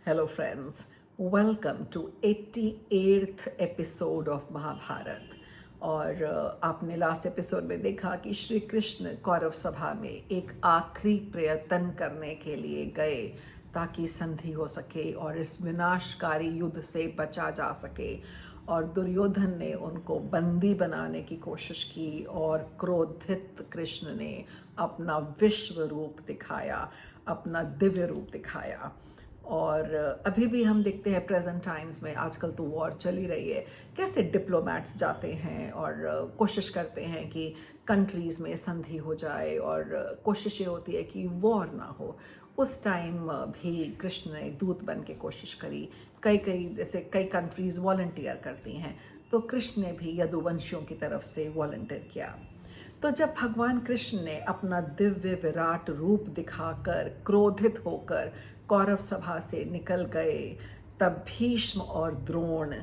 Hello friends, welcome to 88th episode of Mahabharat. और आपने last episode में देखा कि श्री कृष्ण कौरव सभा में एक आखिरी प्रयत्न करने के लिए गए ताकि संधि हो सके और इस विनाशकारी युद्ध से बचा जा सके। और दुर्योधन ने उनको बंदी बनाने की कोशिश की और क्रोधित कृष्ण ने अपना विश्व रूप दिखाया, अपना दिव्य रूप दिखाया। और अभी भी हम देखते हैं प्रेजेंट टाइम्स में, आजकल तो वॉर चली रही है, कैसे डिप्लोमैट्स जाते हैं और कोशिश करते हैं कि कंट्रीज़ में संधि हो जाए और कोशिश ये होती है कि वॉर ना हो। उस टाइम भी कृष्ण ने दूत बन के कोशिश करी। जैसे कई कंट्रीज़ वॉलंटियर करती हैं, तो कृष्ण ने भी यदुवंशियों की तरफ से वॉलंटियर किया। तो जब भगवान कृष्ण ने अपना दिव्य विराट रूप दिखाकर क्रोधित होकर कौरव सभा से निकल गए, तब भीष्म और द्रोण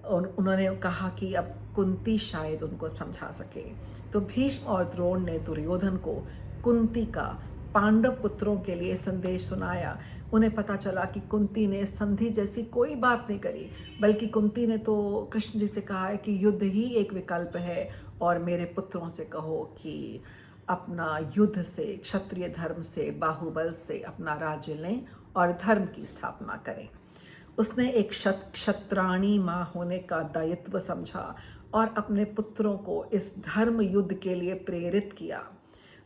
उन्होंने कहा कि अब कुंती शायद उनको समझा सके। तो भीष्म और द्रोण ने दुर्योधन को कुंती का पांडव पुत्रों के लिए संदेश सुनाया। उन्हें पता चला कि कुंती ने संधि जैसी कोई बात नहीं करी, बल्कि कुंती ने तो कृष्ण जी से कहा है कि युद्ध ही एक विकल्प है और मेरे पुत्रों से कहो कि अपना युद्ध से, क्षत्रिय धर्म से, बाहुबल से अपना राज्य लें और धर्म की स्थापना करें। उसने एक क्षत्राणी माँ होने का दायित्व समझा और अपने पुत्रों को इस धर्म युद्ध के लिए प्रेरित किया।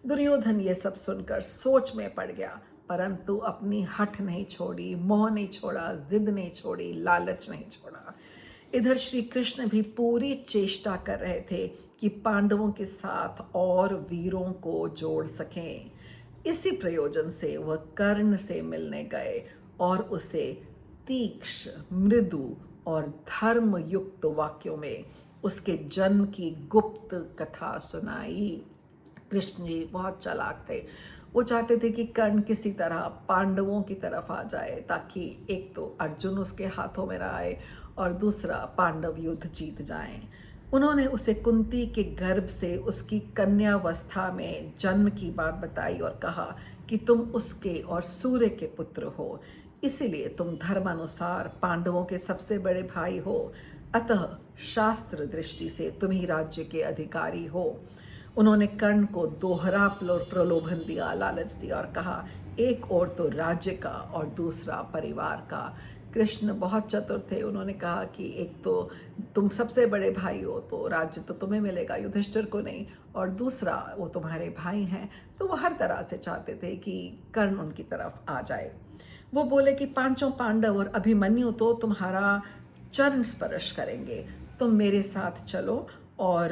दुर्योधन ये सब सुनकर सोच में पड़ गया, परंतु अपनी हठ नहीं छोड़ी, मोह नहीं छोड़ा, जिद नहीं छोड़ी, लालच नहीं छोड़ा। इधर श्री कृष्ण भी पूरी चेष्टा कर रहे थे कि पांडवों के साथ और वीरों को जोड़ सकें। इसी प्रयोजन से वह कर्ण से मिलने गए और उसे तीक्ष्ण, मृदु और धर्म युक्त वाक्यों में उसके जन्म की गुप्त कथा सुनाई। कृष्ण जी बहुत चालाक थे। वो चाहते थे कि कर्ण किसी तरह पांडवों की तरफ आ जाए, ताकि एक तो अर्जुन उसके हाथों में ना आए और दूसरा पांडव युद्ध जीत जाएं। उन्होंने उसे कुंती के गर्भ से उसकी कन्यावस्था में जन्म की बात बताई और कहा कि तुम उसके और सूर्य के पुत्र हो, इसीलिए तुम धर्मानुसार पांडवों के सबसे बड़े भाई हो, अतः शास्त्र दृष्टि से तुम ही राज्य के अधिकारी हो। उन्होंने कर्ण को दोहरा प्रलोभन दिया, लालच दिया और कहा, एक और तो राज्य का और दूसरा परिवार का। कृष्ण बहुत चतुर थे। उन्होंने कहा कि एक तो तुम सबसे बड़े भाई हो तो राज्य तो तुम्हें मिलेगा, युधिष्ठिर को नहीं, और दूसरा वो तुम्हारे भाई हैं। तो वो हर तरह से चाहते थे कि कर्ण उनकी तरफ आ जाए। वो बोले कि पांचों पांडव और अभिमन्यु तो तुम्हारा चरण स्पर्श करेंगे, तुम मेरे साथ चलो और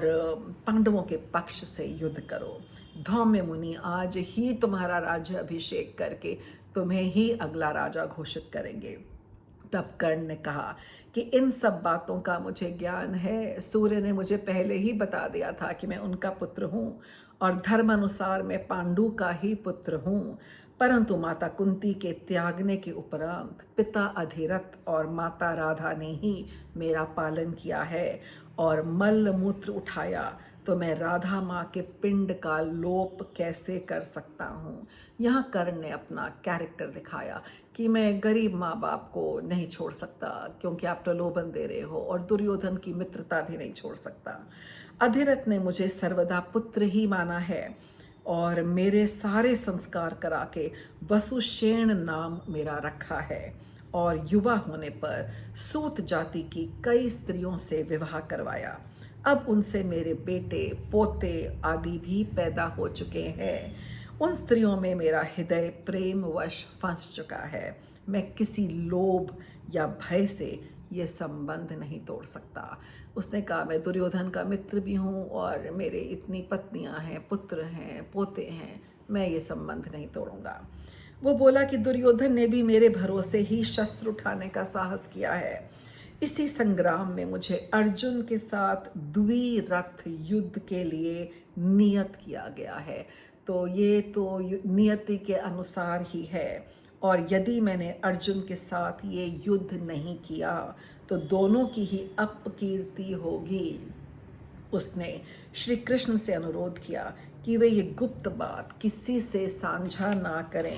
पांडवों के पक्ष से युद्ध करो। धौम्य मुनि आज ही तुम्हारा राज्य अभिषेक करके तुम्हें ही अगला राजा घोषित करेंगे। तब कर्ण ने कहा कि इन सब बातों का मुझे ज्ञान है, सूर्य ने मुझे पहले ही बता दिया था कि मैं उनका पुत्र हूँ और धर्मानुसार मैं पांडु का ही पुत्र हूँ। परंतु माता कुंती के त्यागने के उपरांत पिता अधिरथ और माता राधा ने ही मेरा पालन किया है और मल मूत्र उठाया, तो मैं राधा माँ के पिंड का लोप कैसे कर सकता हूँ। यहाँ कर्ण ने अपना कैरेक्टर दिखाया कि मैं गरीब माँ बाप को नहीं छोड़ सकता क्योंकि आप प्रलोभन दे रहे हो, और दुर्योधन की मित्रता भी नहीं छोड़ सकता। अधिरथ ने मुझे सर्वदा पुत्र ही माना है और मेरे सारे संस्कार करा के वसुषेण नाम मेरा रखा है, और युवा होने पर सूत जाति की कई स्त्रियों से विवाह करवाया। अब उनसे मेरे बेटे पोते आदि भी पैदा हो चुके हैं। उन स्त्रियों में मेरा हृदय प्रेमवश फंस चुका है। मैं किसी लोभ या भय से ये संबंध नहीं तोड़ सकता। उसने कहा, मैं दुर्योधन का मित्र भी हूँ और मेरे इतनी पत्नियाँ हैं, पुत्र हैं, पोते हैं, मैं ये संबंध नहीं तोड़ूंगा। वो बोला कि दुर्योधन ने भी मेरे भरोसे ही शस्त्र उठाने का साहस किया है। इसी संग्राम में मुझे अर्जुन के साथ द्विरथ युद्ध के लिए नियत किया गया है। तो ये तो नियति के अनुसार ही है, और यदि मैंने अर्जुन के साथ ये युद्ध नहीं किया तो दोनों की ही अपकीर्ति होगी। उसने श्री कृष्ण से अनुरोध किया कि वे ये गुप्त बात किसी से साझा ना करें।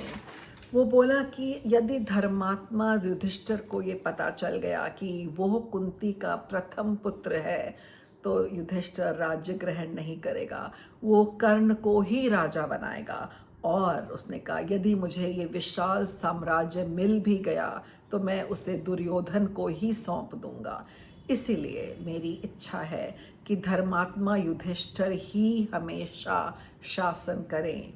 वो बोला कि यदि धर्मात्मा युधिष्ठिर को ये पता चल गया कि वो कुंती का प्रथम पुत्र है, तो युधिष्ठिर राज्य ग्रहण नहीं करेगा, वो कर्ण को ही राजा बनाएगा। और उसने कहा यदि मुझे ये विशाल साम्राज्य मिल भी गया तो मैं उसे दुर्योधन को ही सौंप दूंगा। इसीलिए मेरी इच्छा है कि धर्मात्मा युधिष्ठिर ही हमेशा शासन करें।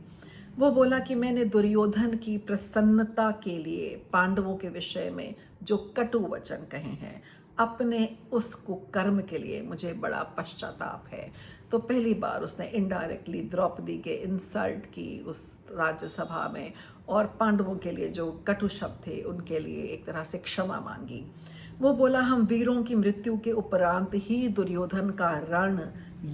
वो बोला कि मैंने दुर्योधन की प्रसन्नता के लिए पांडवों के विषय में जो कटु वचन कहे हैं, अपने उस कुकर्म के लिए मुझे बड़ा पश्चाताप है। तो पहली बार उसने इनडायरेक्टली द्रौपदी के इंसल्ट की उस राज्यसभा में, और पांडवों के लिए जो कटु शब्द थे उनके लिए एक तरह से क्षमा मांगी। वो बोला हम वीरों की मृत्यु के उपरांत ही दुर्योधन का रण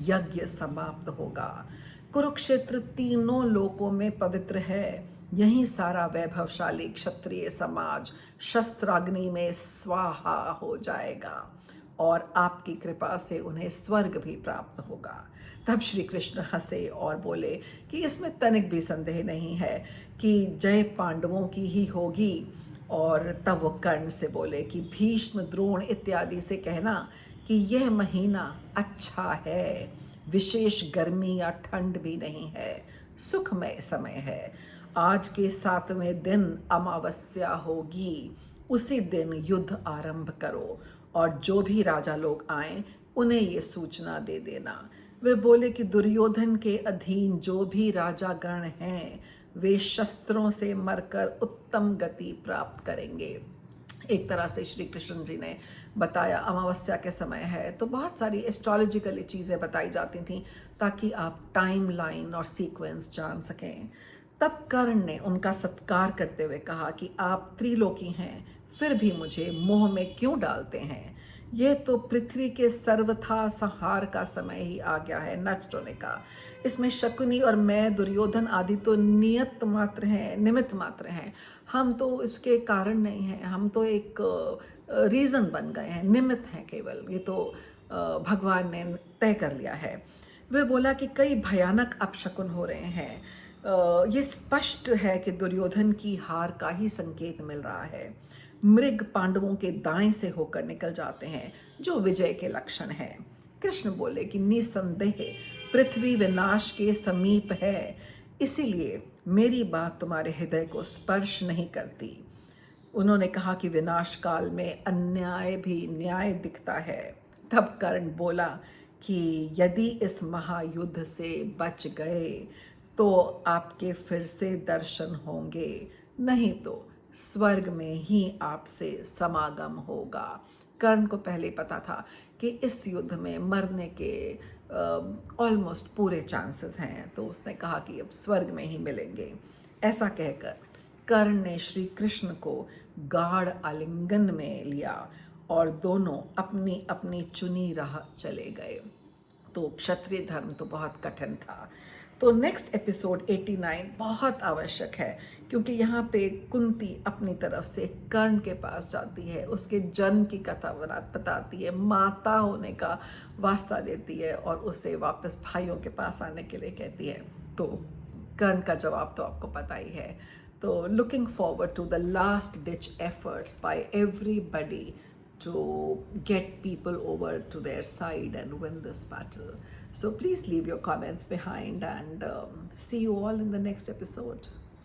यज्ञ समाप्त होगा। कुरुक्षेत्र तीनों लोकों में पवित्र है, यही सारा वैभवशाली क्षत्रिय समाज शस्त्राग्नि में स्वाहा हो जाएगा और आपकी कृपा से उन्हें स्वर्ग भी प्राप्त होगा। तब श्री कृष्ण हंसे और बोले कि इसमें तनिक भी संदेह नहीं है कि जय पांडवों की ही होगी। और तब वो कर्ण से बोले कि भीष्म द्रोण इत्यादि से कहना कि यह महीना अच्छा है, विशेष गर्मी या ठंड भी नहीं है, सुखमय समय है। आज के 7वें दिन अमावस्या होगी, उसी दिन युद्ध आरंभ करो और जो भी राजा लोग आए उन्हें ये सूचना दे देना। वे बोले कि दुर्योधन के अधीन जो भी राजागण हैं वे शस्त्रों से मरकर उत्तम गति प्राप्त करेंगे। एक तरह से श्री कृष्ण जी ने बताया अमावस्या के समय है, तो बहुत सारी एस्ट्रोलॉजिकली चीज़ें बताई जाती थीं ताकि आप टाइम लाइन और सीक्वेंस जान सकें। तब कर्ण ने उनका सत्कार करते हुए कहा कि आप त्रिलोकी हैं, फिर भी मुझे मोह में क्यों डालते हैं। ये तो पृथ्वी के सर्वथा संहार का समय ही आ गया है, नष्ट होने का। इसमें शकुनी और मैं दुर्योधन आदि तो नियत मात्र हैं, निमित्त मात्र हैं। हम तो इसके कारण नहीं हैं, हम तो एक रीज़न बन गए हैं, निमित्त हैं केवल। ये तो भगवान ने तय कर लिया है। वे बोला कि कई भयानक अपशकुन हो रहे हैं। ये स्पष्ट है कि दुर्योधन की हार का ही संकेत मिल रहा है। मृग पांडवों के दाएं से होकर निकल जाते हैं, जो विजय के लक्षण हैं। कृष्ण बोले कि निसंदेह पृथ्वी विनाश के समीप है, इसीलिए मेरी बात तुम्हारे हृदय को स्पर्श नहीं करती। उन्होंने कहा कि विनाश काल में अन्याय भी न्याय दिखता है। तब कर्ण बोला कि यदि इस महायुद्ध से बच गए तो आपके फिर से दर्शन होंगे, नहीं तो स्वर्ग में ही आपसे समागम होगा। कर्ण को पहले ही पता था कि इस युद्ध में मरने के ऑलमोस्ट पूरे चांसेस हैं, तो उसने कहा कि अब स्वर्ग में ही मिलेंगे। ऐसा कहकर कर्ण ने श्री कृष्ण को गाढ़ आलिंगन में लिया और दोनों अपनी अपनी चुनी राह चले गए। तो क्षत्रिय धर्म तो बहुत कठिन था। तो नेक्स्ट एपिसोड 89 बहुत आवश्यक है, क्योंकि यहाँ पे कुंती अपनी तरफ से कर्ण के पास जाती है, उसके जन्म की कथा बताती है, माता होने का वास्ता देती है और उसे वापस भाइयों के पास आने के लिए कहती है। तो कर्ण का जवाब तो आपको पता ही है। तो looking forward to the last ditch efforts by everybody to get people over to their side and win this battle. So please leave your comments behind and see you all in the next episode.